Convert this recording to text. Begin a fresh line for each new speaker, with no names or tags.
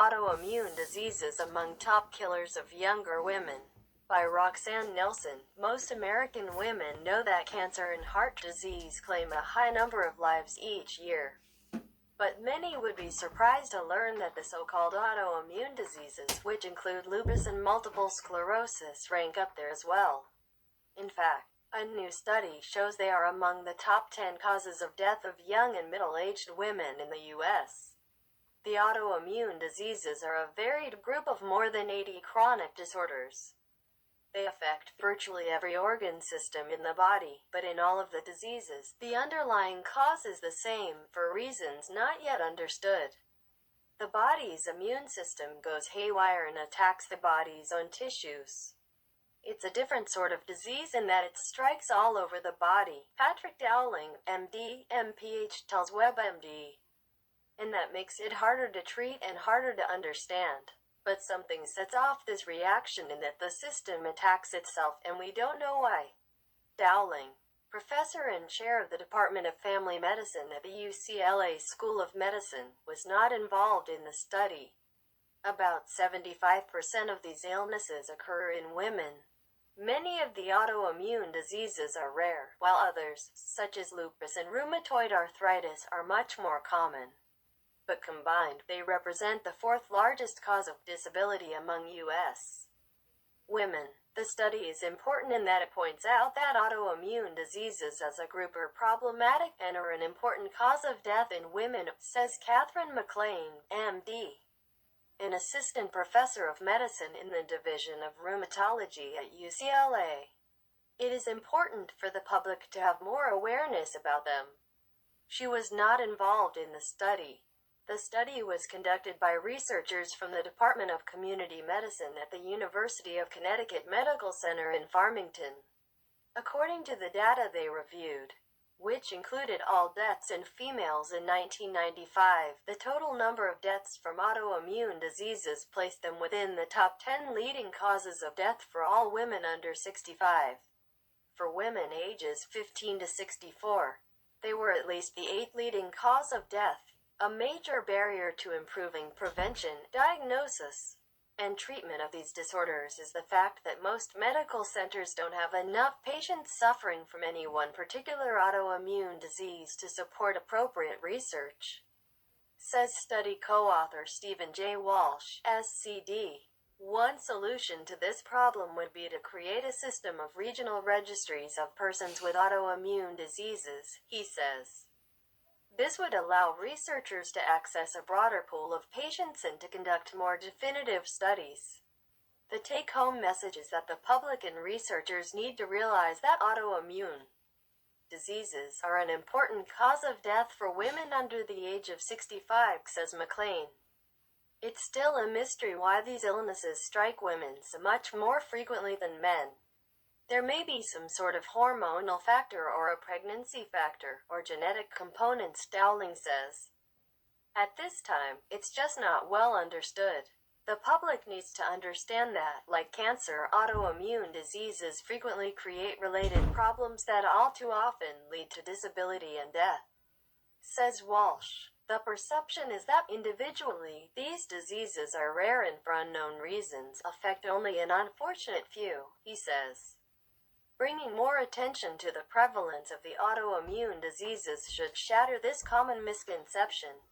Autoimmune Diseases Among Top Killers of Younger Women by Roxanne Nelson. Most American women know that cancer and heart disease claim a high number of lives each year. But many would be surprised to learn that the so-called autoimmune diseases, which include lupus and multiple sclerosis, rank up there as well. In fact, a new study shows they are among the top 10 causes of death of young and middle-aged women in the U.S. The autoimmune diseases are a varied group of more than 80 chronic disorders. They affect virtually every organ system in the body, but in all of the diseases, the underlying cause is the same, for reasons not yet understood. The body's immune system goes haywire and attacks the body's own tissues. It's a different sort of disease in that it strikes all over the body, Patrick Dowling, MD, MPH, tells WebMD. And that makes it harder to treat and harder to understand. But something sets off this reaction in that the system attacks itself, and we don't know why. Dowling, professor and chair of the Department of Family Medicine at the UCLA School of Medicine, was not involved in the study. About 75% of these illnesses occur in women. Many of the autoimmune diseases are rare, while others, such as lupus and rheumatoid arthritis, are much more common. But combined, they represent the fourth largest cause of disability among U.S. women. The study is important in that it points out that autoimmune diseases as a group are problematic and are an important cause of death in women, says Catherine McLean, MD, an assistant professor of medicine in the Division of Rheumatology at UCLA. It is important for the public to have more awareness about them. She was not involved in the study. The study was conducted by researchers from the Department of Community Medicine at the University of Connecticut Medical Center in Farmington. According to the data they reviewed, which included all deaths in females in 1995, the total number of deaths from autoimmune diseases placed them within the top 10 leading causes of death for all women under 65. For women ages 15 to 64, they were at least the 8th leading cause of death. A major barrier to improving prevention, diagnosis, and treatment of these disorders is the fact that most medical centers don't have enough patients suffering from any one particular autoimmune disease to support appropriate research, says study co-author Stephen J. Walsh, SCD. One solution to this problem would be to create a system of regional registries of persons with autoimmune diseases, he says. This would allow researchers to access a broader pool of patients and to conduct more definitive studies. The take-home message is that the public and researchers need to realize that autoimmune diseases are an important cause of death for women under the age of 65, says McLean. It's still a mystery why these illnesses strike women so much more frequently than men. There may be some sort of hormonal factor or a pregnancy factor, or genetic components, Dowling says. At this time, it's just not well understood. The public needs to understand that, like cancer, autoimmune diseases frequently create related problems that all too often lead to disability and death, says Walsh. The perception is that individually, these diseases are rare and for unknown reasons affect only an unfortunate few, he says. Bringing more attention to the prevalence of the autoimmune diseases should shatter this common misconception.